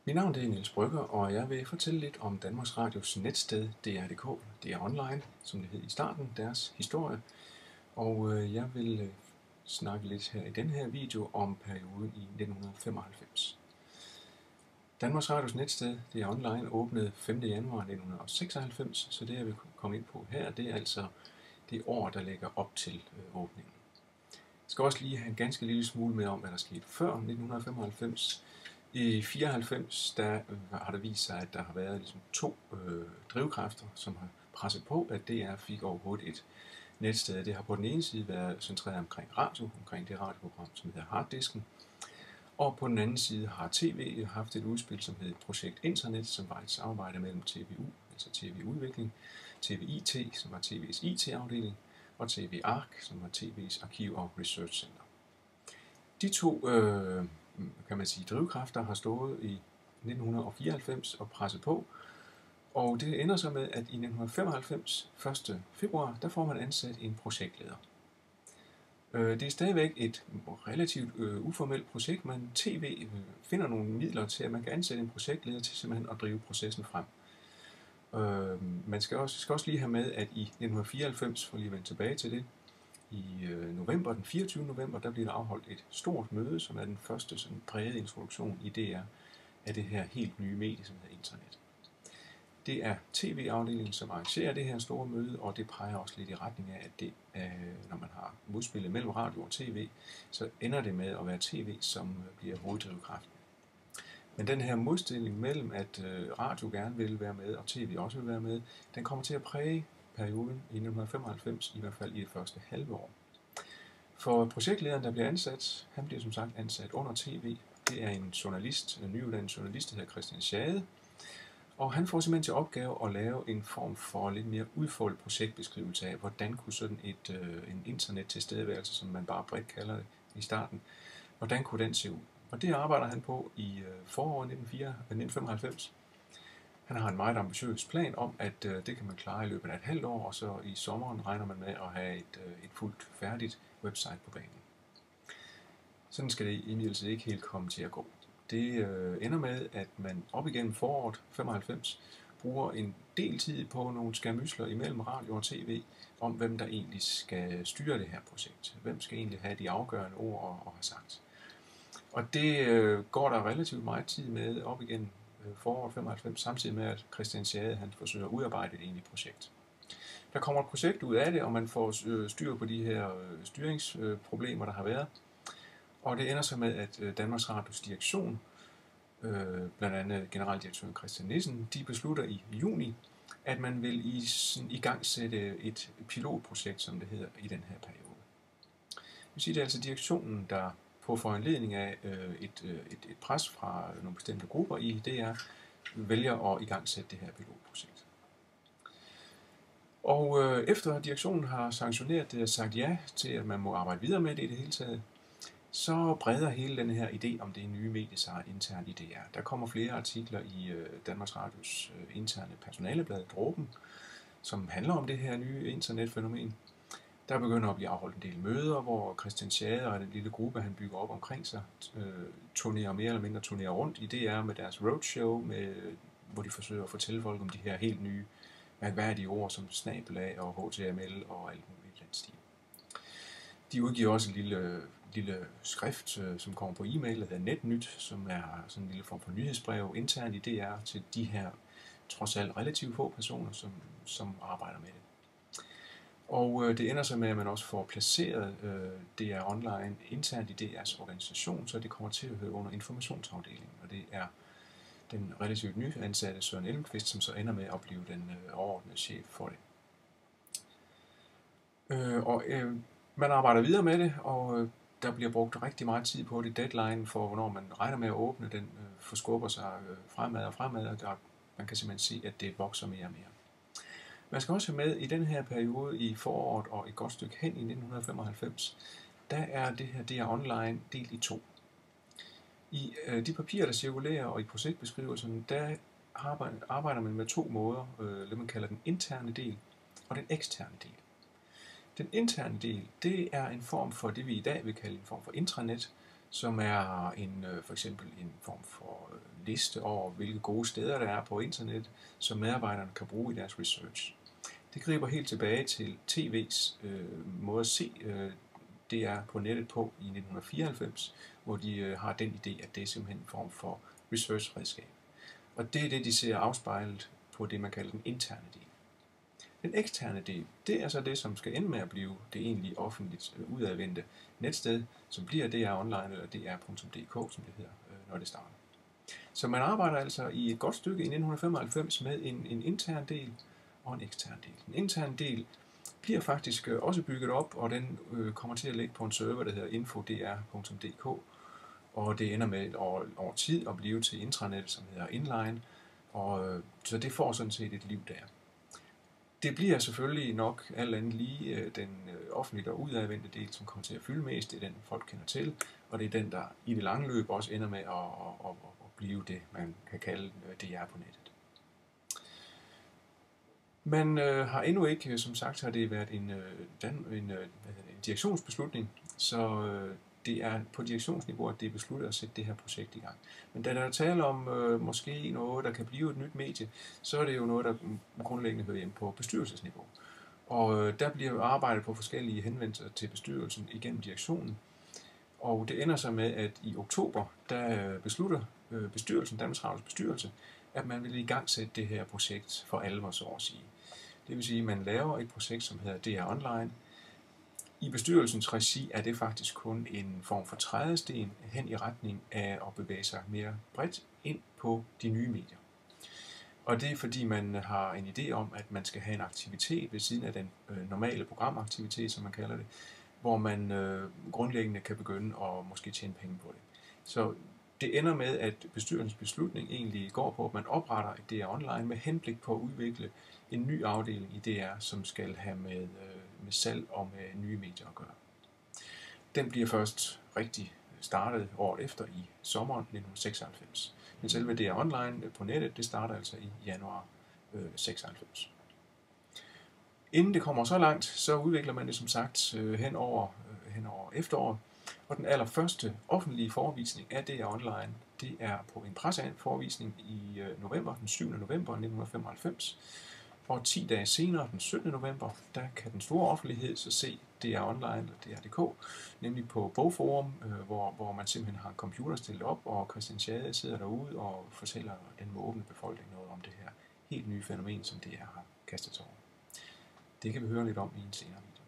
Mit navn er Niels Brygger, og jeg vil fortælle lidt om Danmarks Radios netsted DR.dk, DR Online, som det hed i starten, deres historie. Og jeg vil snakke lidt her i den her video om perioden i 1995. Danmarks Radios netsted DR Online åbnede 5. januar 1996, så det jeg vil komme ind på her, det er altså det år, der ligger op til åbningen. Jeg skal også lige have en ganske lille smule med om, hvad der skete før 1995. I 94 der har det vist sig, at der har været ligesom to drivkræfter, som har presset på, at DR fik overhovedet et netsted. Det har på den ene side været centreret omkring radio, omkring det radioprogram, som hedder Harddisken. Og på den anden side har TV haft et udspil, som hed Projekt Internet, som var et samarbejde mellem TVU, altså TV-udvikling, TV-IT, som var TV's IT-afdeling, og TV-ARK, som var TV's arkiv- og research center. De to kan man sige, drivkræfter har stået i 1994 og presset på, og det ender så med, at i 1995, 1. februar, der får man ansat en projektleder. Det er stadigvæk et relativt uformelt projekt, men TV finder nogle midler til, at man kan ansætte en projektleder til simpelthen at drive processen frem. Man skal også lige have med, at i 1994, for lige at vende tilbage til det, i november, den 24. november, der bliver der afholdt et stort møde, som er den første sådan brede introduktion i DR af det her helt nye medie, som hedder internet. Det er TV-afdelingen, som arrangerer det her store møde, og det peger også lidt i retning af, at det, når man har modspillet mellem radio og tv, så ender det med at være tv, som bliver hoveddrivkraften. Men den her modstilling mellem, at radio gerne vil være med, og tv også vil være med, den kommer til at præge perioden i 1995, i hvert fald i det første halve år. For projektlederen, der bliver ansat, han bliver som sagt ansat under tv. Det er en journalist, en nyuddannet journalist, der hedder Christian Schade. Og han får simpelthen til opgave at lave en form for lidt mere udfoldet projektbeskrivelse af, hvordan kunne sådan en internet-tilstedeværelse, som man bare bredt kalder det i starten, hvordan kunne den se ud. Og det arbejder han på i foråret 1995. Han har en meget ambitiøs plan om, at det kan man klare i løbet af et halvt år, og så i sommeren regner man med at have et fuldt færdigt website på banen. Sådan skal det imidlertid ikke helt komme til at gå. Det ender med, at man op igennem foråret 95 bruger en del tid på nogle skærmysler imellem radio og tv, om hvem der egentlig skal styre det her projekt. Hvem skal egentlig have de afgørende ord og have sagt. Og det går der relativt meget tid med op igennem foråret 95, samtidig med, at Christian Schade han forsøger at udarbejde et egentligt projekt. Der kommer et projekt ud af det, og man får styr på de her styringsproblemer, der har været. Og det ender så med, at Danmarks Radios direktion, blandt andet generaldirektøren Christian Nissen, de beslutter i juni, at man vil i gang sætte et pilotprojekt, som det hedder, i den her periode. Det vil sige, det er altså direktionen, der på foranledning af et pres fra nogle bestemte grupper i DR, vælger at igangsætte det her pilotprojekt. Og efter direktionen har sanktioneret det og sagt ja til, at man må arbejde videre med det i det hele taget, så breder hele den her idé om det nye medie sig internt i DR. Der kommer flere artikler i Danmarks Radios interne personaleblad, Dråben, som handler om det her nye internetfænomen. Der begynder at blive afholdt en del møder, hvor Christian Schade og den lille gruppe, han bygger op omkring sig, turnerer mere eller mindre rundt i DR med deres roadshow, hvor de forsøger at fortælle folk om de her helt nye mærkværdige ord som snabelag og HTML og alt muligt den stil. De udgiver også en lille skrift, som kommer på e-mail, der hedder Netnyt, som er sådan en lille form for nyhedsbrev internt i DR til de her trods alt relativt få personer, som arbejder med det. Og det ender så med, at man også får placeret DR Online internt i DR's organisation, så det kommer til at høre under informationsafdelingen. Og det er den relativt nyansatte Søren Elmqvist, som så ender med at blive den overordnede chef for det. Man arbejder videre med det, og der bliver brugt rigtig meget tid på det. Deadline for, hvornår man regner med at åbne, den forskubber sig fremad, og man kan simpelthen se, at det vokser mere og mere. Man skal også have med i den her periode i foråret og et godt stykke hen i 1995, der er det her DR Online delt i to. I de papirer, der cirkulerer, og i projektbeskrivelsen, der arbejder man med to måder, det man kalder den interne del og den eksterne del. Den interne del, det er en form for det, vi i dag vil kalde en form for intranet, som er for eksempel en form for liste over, hvilke gode steder der er på internet, som medarbejderne kan bruge i deres research. Det griber helt tilbage til TV's måde at se DR på nettet på i 1994, hvor de har den idé, at det er simpelthen en form for research-redskab. Og det er det, de ser afspejlet på det, man kalder den interne del. Den eksterne del, det er så det, som skal ende med at blive det egentlig offentligt udadvendte netsted, som bliver DR Online eller dr.dk, som det hedder, når det starter. Så man arbejder altså i et godt stykke i 1995 med en intern del og en ekstern del. Den interne del bliver faktisk også bygget op, og den kommer til at ligge på en server, der hedder infodr.dk, og det ender med over tid at blive til intranet, som hedder Inline, og så det får sådan set et liv der. Det bliver selvfølgelig nok alt andet lige den offentlige og udadvendte del, som kommer til at fylde mest. Det er den, folk kender til, og det er den, der i det lange løb også ender med at blive det, man kan kalde DR på nettet. Man har endnu ikke, som sagt, har det været en direktionsbeslutning, så det er på direktionsniveau, at det er besluttet at sætte det her projekt i gang. Men da der er tale om måske noget, der kan blive et nyt medie, så er det jo noget, der grundlæggende hører hjem på bestyrelsesniveau. Og der bliver arbejdet på forskellige henvendelser til bestyrelsen igennem direktionen. Og det ender så med, at i oktober, der beslutter bestyrelsen, Danmarks Radios bestyrelse, at man vil i gang sætte det her projekt for alvor, så at sige. Det vil sige, at man laver et projekt, som hedder DR Online. I bestyrelsens regi er det faktisk kun en form for trædesten hen i retning af at bevæge sig mere bredt ind på de nye medier. Og det er fordi, man har en idé om, at man skal have en aktivitet ved siden af den normale programaktivitet, som man kalder det, hvor man grundlæggende kan begynde at måske tjene penge på det. Så det ender med, at bestyrelsens beslutning egentlig går på, at man opretter et DR Online med henblik på at udvikle en ny afdeling i DR, som skal have med salg og med nye medier at gøre. Den bliver først rigtig startet året efter i sommeren 1996. Men selve DR Online på nettet, det starter altså i januar 96. Inden det kommer så langt, så udvikler man det som sagt hen over efteråret. Og den allerførste offentlige forevisning af DR Online, det er på en presseforevisning i november, den 7. november 1995. Og 10 dage senere, den 17. november, der kan den store offentlighed så se DR Online og DR.dk, nemlig på Bogforum, hvor man simpelthen har en computer stillet op, og Christian Schade sidder derude og fortæller den måbende befolkning noget om det her helt nye fænomen, som DR har kastet sig over. Det kan vi høre lidt om i en senere video.